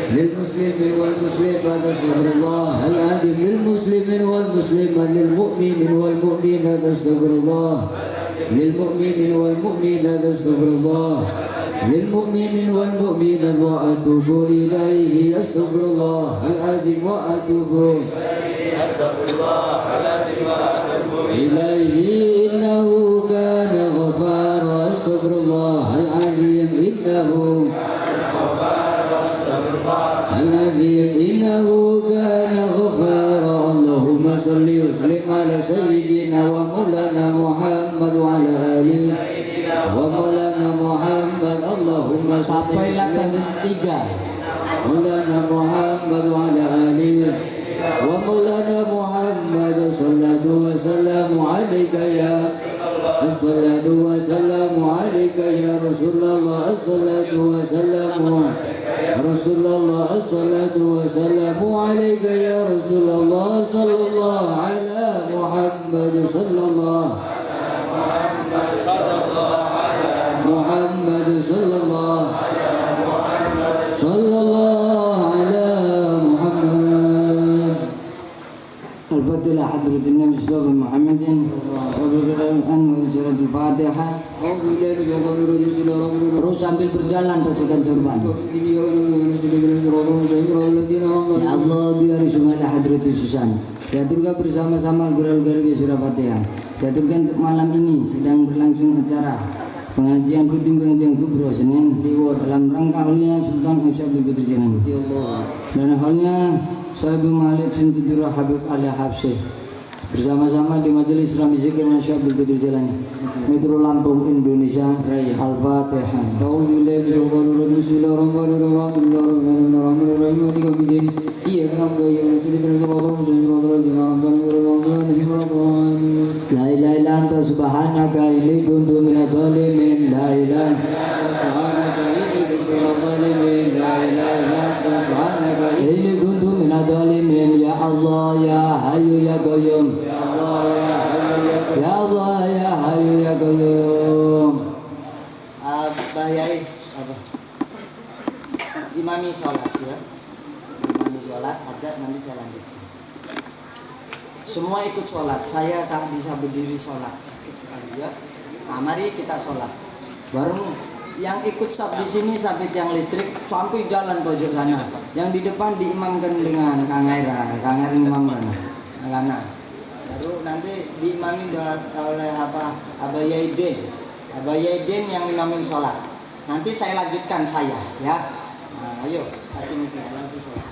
للمسلمين والمسلمات استغفر الله العظيم للمسلمين والمسلمات للمؤمنين والمؤمنات استغفر الله للمؤمنين والمؤمنات استغفر الله للمؤمنين والمؤمنات وأتوب إليه استغفر الله العظيم وأتوب إليه إنه كان غفارا استغفر الله العظيم إنه كان غفارا اللهم صل وسلم على سيدنا ومولانا محمد وعلى آله ومولانا محمد اللهم sampailah ke tiga مولانا محمد وعلى آله ومولانا محمد صلى وسلم عليك يا الصلاة والسلام عليك يا رسول الله الصلاة والسلام رسول الله الصلاة والسلام عليك يا رسول الله صلى الله على محمد صلى الله محمد صلى الله على محمد الفاتحة حضرة النبي صلى الله عليه محمد صلى الفاتحة. Terus sambil berjalan pasukan sorban. Ya Allah biar sumala hadratus susan. Diaturkan bersama-sama guru-guru di Surabaya. Diaturkan untuk malam ini sedang berlangsung acara pengajian rutin pengajian kubro Senin dalam rangka halnya Sultan Abdul Qadir Jailani dan halnya Sahabu Malik Sintudur Habib Ali Habsyi bersama-sama di Majelis Islam Zikir Syekh Abdul Qadir Jailani Metro Lampung Indonesia. Al-Fatihah. La ilaha illa anta subhanaka inni kuntu minadh dhalimin. La ilaha subhanaka inni kuntu minadh dhalimin. La ilaha illa anta subhanaka inni kuntu minadh dhalimin. Ya Allah ya Hayyu ya Qayyum. Ya Allah ya Hayyu ya Qayyum. Bahayai apa? Imami sholat ya. Imami sholat ajak nanti saya lanjutkan. Semua ikut sholat. Saya tak bisa berdiri sholat, sakit sekali ya. Nah, mari kita sholat. Baru yang ikut sab di sini sabit yang listrik sampai jalan pojok sana. Yang di depan diimamkan dengan Kang Aira imamkan. Karena baru nanti diimami oleh Abah Yaidin yang imamin sholat. Nanti saya lanjutkan saya ya. Nah, ayo kasih musik langsung sholat.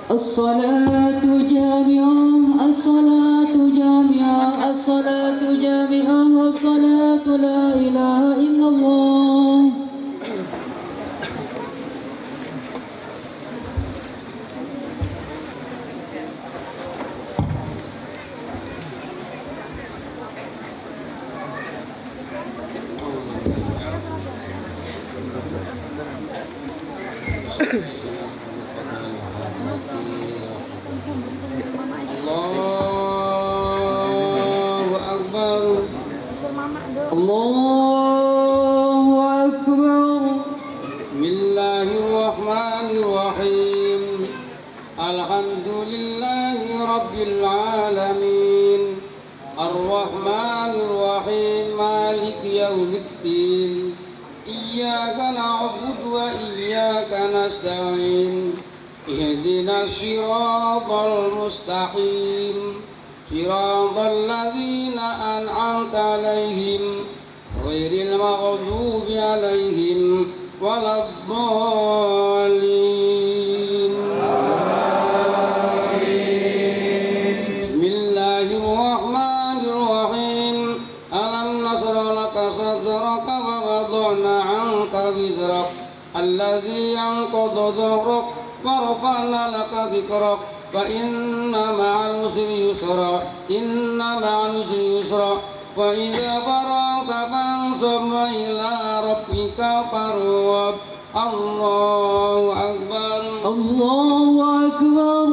الصلاة جامعة الصلاة جامعة الصلاة جامعة والصلاة لا إله إلا الله. Allahu Akbar. Bismillahirrahmanirrahim. Ar-Rahmanir Rahim Maliki Yaumiddin Iyyaka na'budu wa iyyaka nasta'in Ihdinas siratal mustaqim Siratal ladzina an'amta 'alaihim ghairil maghdubi 'alaihim waladdallin. Bismillahirrahmanirrahim. Alam nashrah laka sadraka wa wada'na 'anka wizrak alladzi anqadha dhahrak wa rafa'na laka dhikrak fa inna ma'al usri yusra inna ma'al usri yusra wa idza faragta fansab ila rabbika farghab. Allahu akbar. Allahu akbar.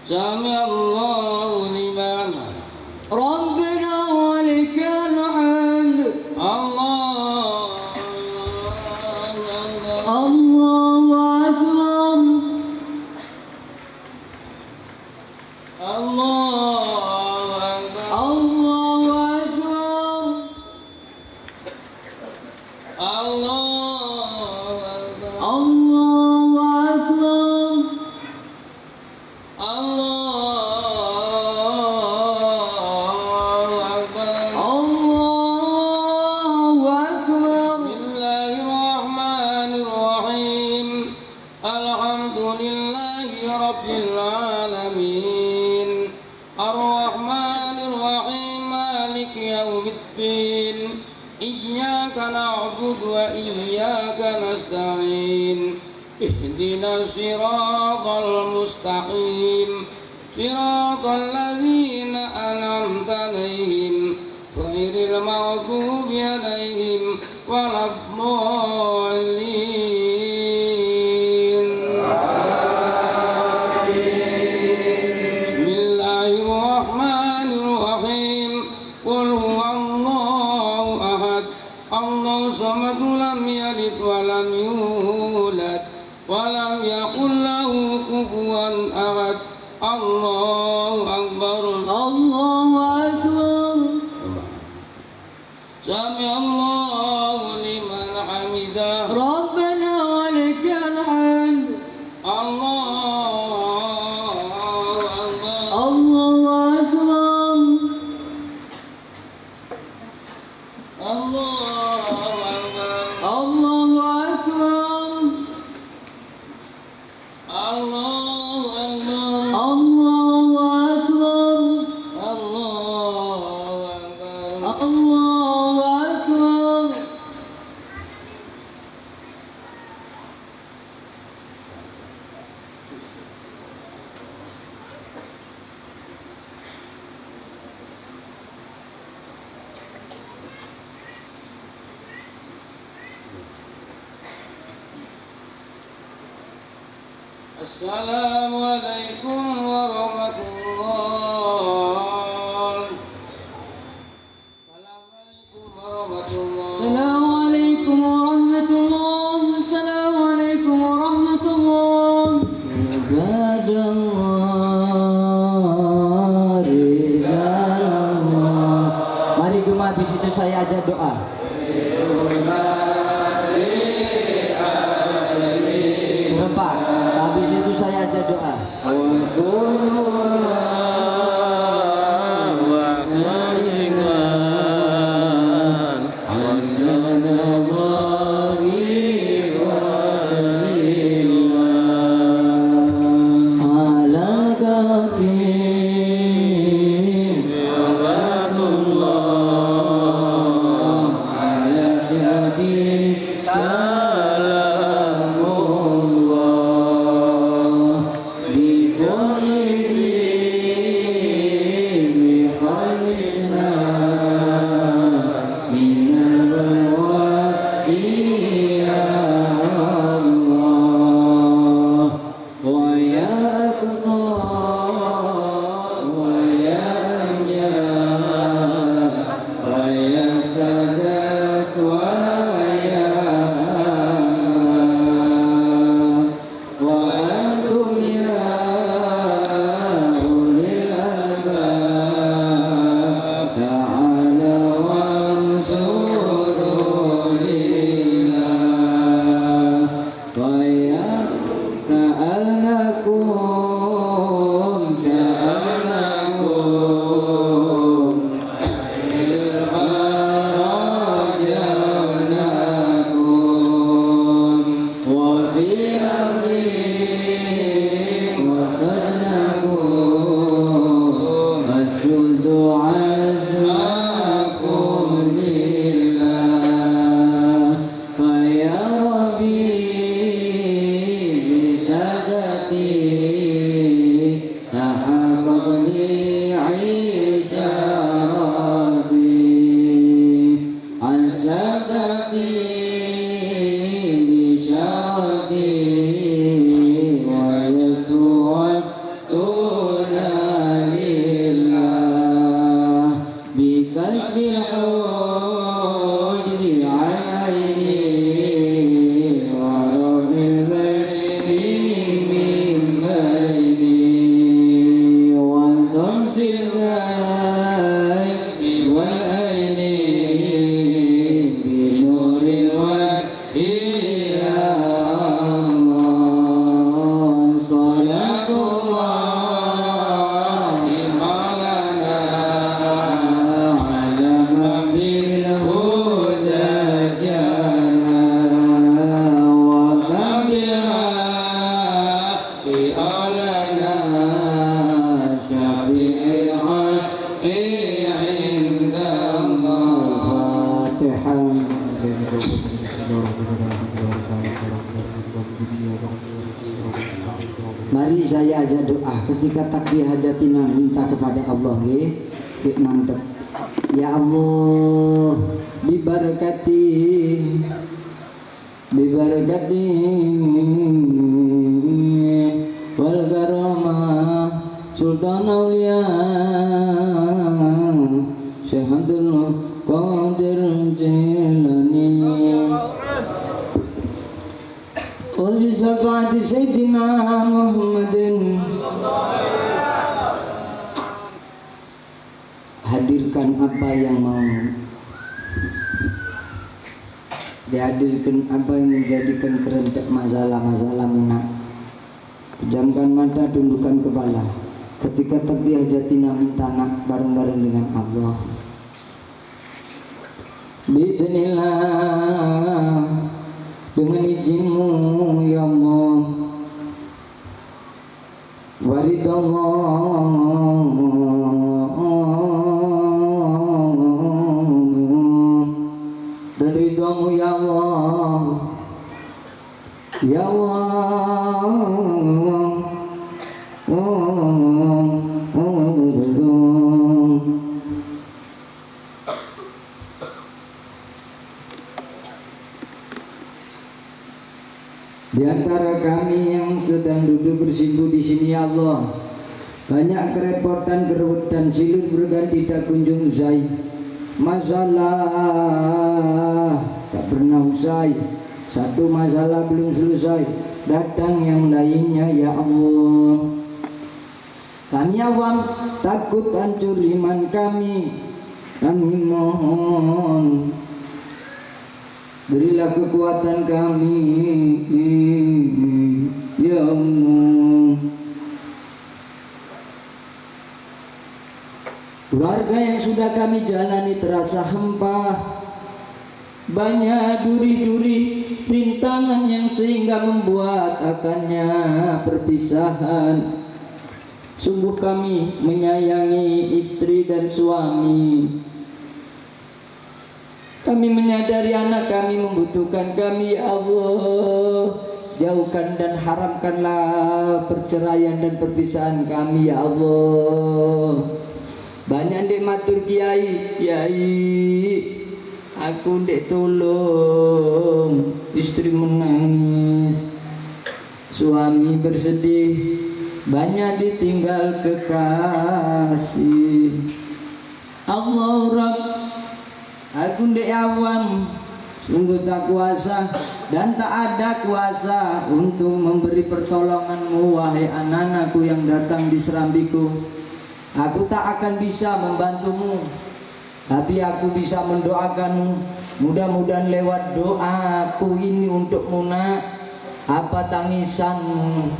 Sami Allahu liman Rabbana wa lakal hamd. Allahu akbar. Allahu akbar. Allahu akbar. Allahu akbar. Allahu akbar. Allahu akbar. Allahu akbar. Bismillahirrahmanirrahim. Alhamdulillahi rabbil alamin. Ar-Rahmanir Rahim Maliki Yaumiddin Iyyaka na'budu wa iyyaka nasta'in Ihdinas siratal mustaqim Siratal ladzina an'amta 'alaihim ghairil maghdubi 'alaihim waladdallin. Bismillahirrahmanirrahim. Qul huwallahu ahad. Allahu samad lam yalid wa lam yulad wa lam yakul lahu kufuwan ahad. Allahu akbar. Allahu akbar. Sami Allahu liman hamidah. Rabbana wa lakal hamd. Allahu akbar. Allahu akbar. Allahu akbar. Allahu akbar. Allahu akbar. Allahu akbar. Allahu akbar. Allahu akbar. Assalamualaikum warahmatullahi. Assalamualaikum warahmatullahi. Assalamualaikum warahmatullahi. Assalamualaikum warahmatullahi. Ibadallah, rijalallah. Mari Gema, habis itu saya ajak doa. Serempak. Habis itu saya ajak doa. Salamullah bi kulli Mari saya ajak doa ketika takdir hajatina, minta kepada Allah nggih, mantep. Ya Allah, bibarakati wal karamah Sultan Aulia Syekh Abdul Qadir Jilani wal syafaati Sayyidina Muhammadin. Hadirkan apa yang mau dihadirkan, apa yang menjadikan kerendak masalah-masalah munak. Pejamkan mata, tundukkan kepala. Ketika takdir hajatina, minta nak bareng-bareng dengan Allah. Bismillah, dengan izinmu ya Allah, waridallah, dan ridhamu ya Allah, ya Allah, di antara kami yang sedang duduk bersimpuh di sini ya Allah, banyak kerepotan, kerewetan, silih berganti tak kunjung usai. Masalah tak pernah usai, satu masalah belum selesai, datang yang lainnya ya Allah. Kami awam takut hancur iman kami mohon berilah kekuatan kami ya Allah. Keluarga yang sudah kami jalani terasa hampa, banyak duri-duri rintangan yang sehingga membuat akannya perpisahan. Sungguh kami menyayangi istri dan suami, kami menyadari anak kami membutuhkan kami ya Allah. Jauhkan dan haramkanlah perceraian dan perpisahan kami ya Allah. Banyak dek matur kiai, aku dek tolong, istri menangis, suami bersedih, banyak ditinggal kekasih. Allah Rabb, aku dek awam, sungguh tak kuasa dan tak ada kuasa untuk memberi pertolonganmu wahai anak-anakku yang datang di serambiku. Aku tak akan bisa membantumu, tapi aku bisa mendoakanmu. Mudah-mudahan lewat doaku ini untukmu nak, apa tangisanmu,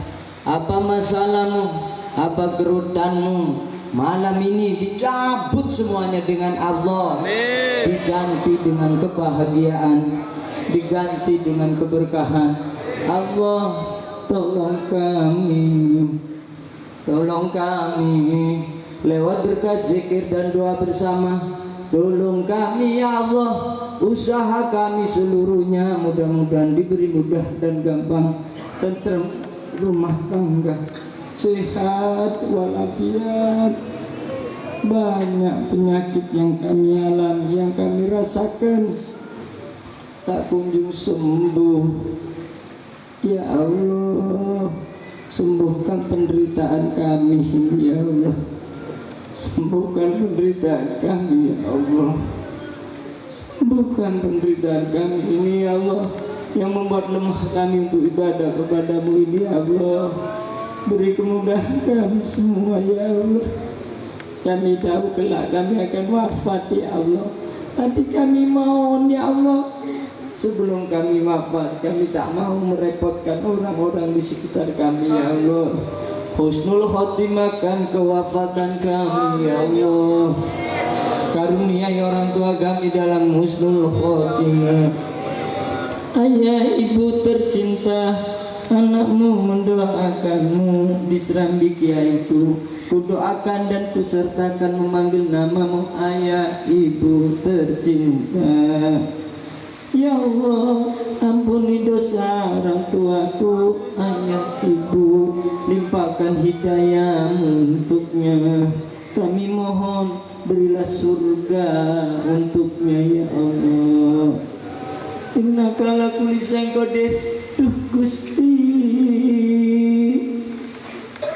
Apa masalahmu? Apa kerutanmu? Malam ini dicabut semuanya dengan Allah, diganti dengan kebahagiaan, diganti dengan keberkahan. Allah, tolong kami lewat berkat zikir dan doa bersama. Tolong kami ya Allah, usaha kami seluruhnya mudah-mudahan diberi mudah dan gampang, tentrem rumah tangga, sehat walafiat. Banyak penyakit yang kami alami, yang kami rasakan tak kunjung sembuh. Ya Allah, sembuhkan penderitaan kami ya Allah. Sembuhkan penderitaan kami ya Allah. Sembuhkan penderitaan kami ini ya Allah, yang membuat lemah kami untuk ibadah kepadamu ini ya Allah. Beri kemudahan kami semua ya Allah. Kami tahu kelak kami akan wafat ya Allah, tapi kami mohon ya Allah, sebelum kami wafat kami tak mau merepotkan orang-orang di sekitar kami ya Allah. Husnul khotimahkan kewafatan kami ya Allah. Karuniai orang tua kami dalam husnul khotimah. Ayah ibu tercinta, anakmu mendoakanmu di serambi kiaiku. Kudoakan dan kusertakan memanggil namamu ayah ibu tercinta. Ya Allah, ampuni dosa orang tuaku, ayah ibu, limpahkan hidayahmu untuknya. Kami mohon berilah surga untuknya ya Allah. Innaka ala kulli syai'in qadir.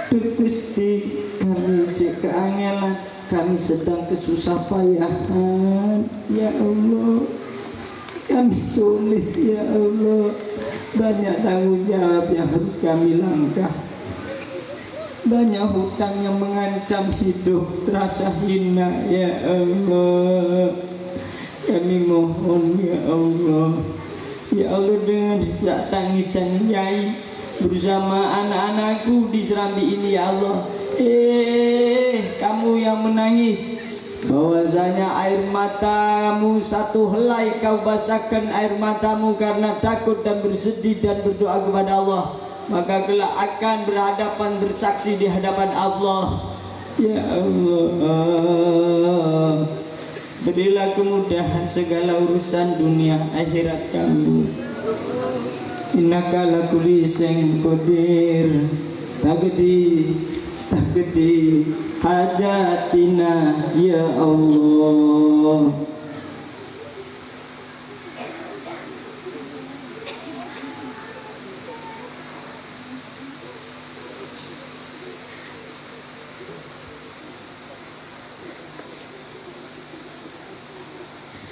Duh Gusti, kami cek keangelan, kami sedang kesusah payahan ya Allah. Kami sulit ya Allah, banyak tanggung jawab yang harus kami langkah, banyak hutang yang mengancam hidup, terasa hina ya Allah. Kami mohon ya Allah, ya Allah, dengan tangisan Nyai bersama anak-anakku di serambi ini ya Allah. Kamu yang menangis, bahwasanya air matamu satu helai kau basahkan air matamu karena takut dan bersedih dan berdoa kepada Allah, maka kelak akan berhadapan bersaksi di hadapan Allah. Ya Allah, berilah kemudahan segala urusan dunia akhirat kami. Innaka ala kulli syai'in qadir. Takdi hajatina ya Allah.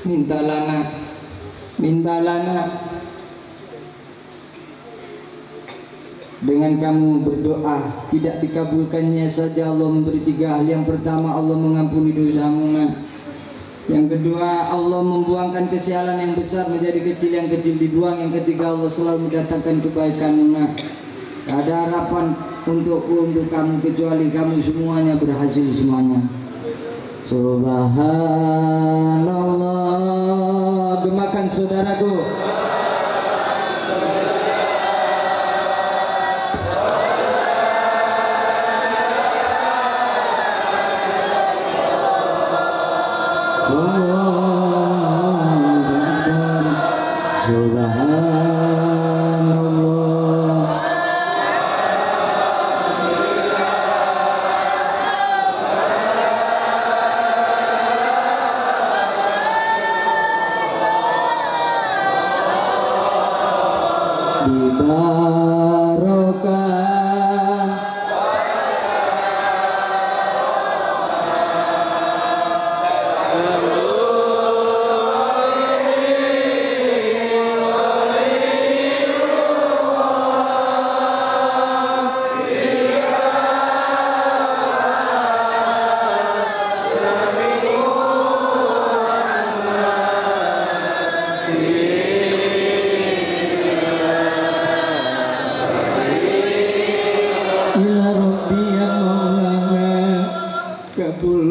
Minta lana dengan kamu berdoa tidak dikabulkannya saja Allah memberi 3 hal. Yang pertama, Allah mengampuni dosamu. Yang kedua, Allah membuangkan kesialan yang besar menjadi kecil, yang kecil dibuang. Yang ketiga, Allah selalu mendatangkan kebaikan. Tak ada harapan untuk kamu kecuali kamu semuanya berhasil semuanya. Subhanallah. Gemakan saudaraku.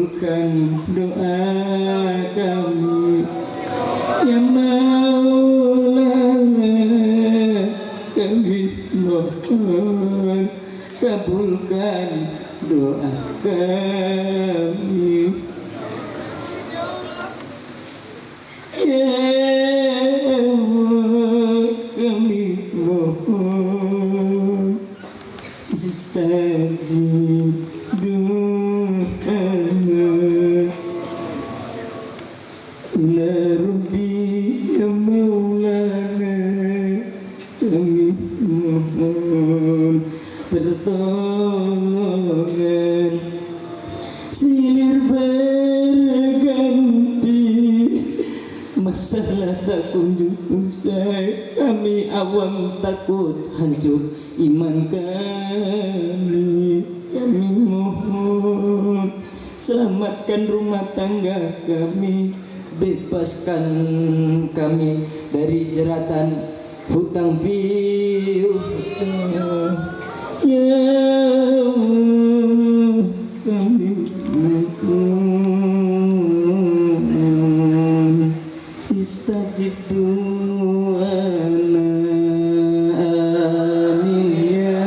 kabulkan doa kami ya Maulana, kami mohon kabulkan doa kami ya Allah, kami mohon istajib doana ila Rabbi ya Maulana, kami mohon pertolongan silih berganti, masalah tak kunjung usai, kami awam takut hancur iman kami. Kami mohon selamatkan rumah tangga kami, bebaskan kami dari jeratan hutang piutang ya Allah, kami mohon istajib doana, amin ya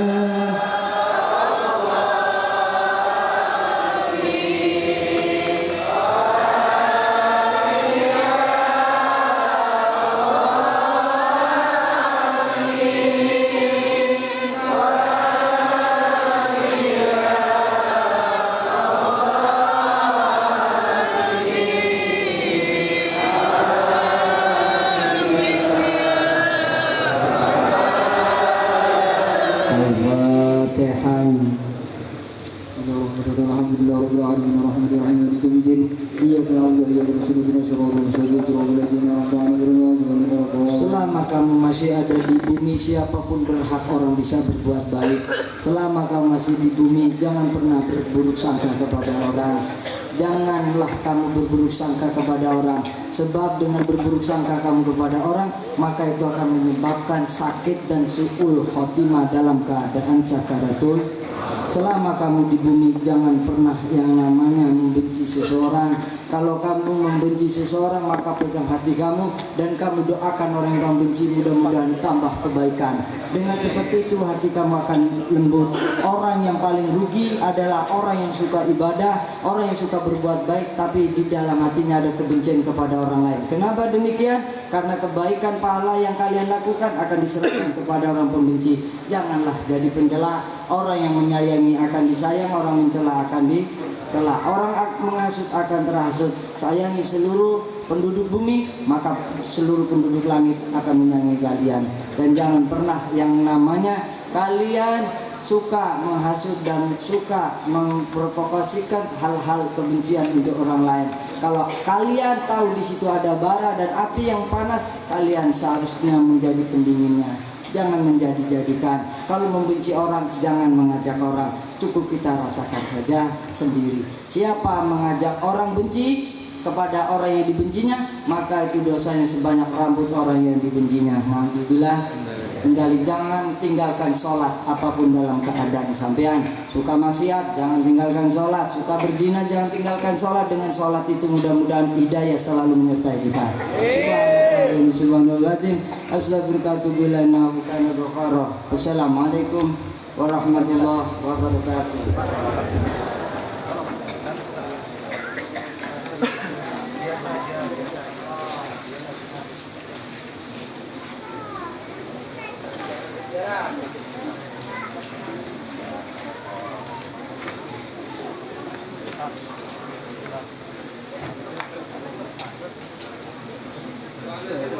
Al-Fatihah. Alhamdulillah rabbil alamin arrahmanir rahim maliki yaumiddin iyyaka na'budu wa iyyaka nasta'in ihdinas siratal mustaqim siratal ladzina an'amta 'alaihim ghairil maghdubi 'alaihim. Selama kamu masih ada di bumi, siapapun berhak orang bisa berbuat baik. Selama kamu masih di bumi, jangan pernah berburuk sangka kepada orang. Janganlah kamu berburuk sangka kepada orang, sebab dengan berburuk sangka kamu kepada orang, maka itu akan menyebabkan sakit dan su'ul khotimah dalam keadaan sakaratul. Selama kamu di bumi, jangan pernah yang namanya membenci seseorang. Kalau kamu membenci seseorang, maka pegang hati kamu dan kamu doakan orang yang kamu benci, mudah-mudahan tambah kebaikan. Dengan seperti itu hati kamu akan lembut. Orang yang paling rugi adalah orang yang suka ibadah, orang yang suka berbuat baik, tapi di dalam hatinya ada kebencian kepada orang lain. Kenapa demikian? Karena kebaikan pahala yang kalian lakukan akan diserahkan kepada orang pembenci. Janganlah jadi pencela. Orang yang menyayangi akan disayang, orang mencela akan dicela. Orang menghasut akan terhasut. Sayangi seluruh penduduk bumi, maka seluruh penduduk langit akan menyayangi kalian. Dan jangan pernah yang namanya kalian suka menghasut dan suka memprovokasikan hal-hal kebencian untuk orang lain. Kalau kalian tahu di situ ada bara dan api yang panas, kalian seharusnya menjadi pendinginnya. Jangan menjadi-jadikan. Kalau membenci orang, jangan mengajak orang. Cukup kita rasakan saja sendiri. Siapa mengajak orang benci kepada orang yang dibencinya, maka itu dosanya sebanyak rambut orang yang dibencinya. Alhamdulillah. Jangan tinggalkan sholat apapun dalam keadaan sampean. Suka maksiat, jangan tinggalkan sholat. Suka berzina, jangan tinggalkan sholat. Dengan sholat itu mudah-mudahan hidayah selalu menyertai kita. Assalamualaikum warahmatullahi wabarakatuh.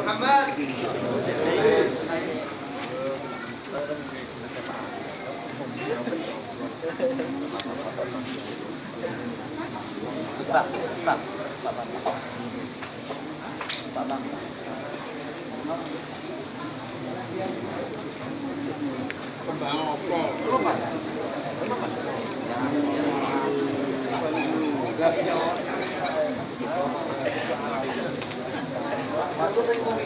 Muhammad. Aku tadi mau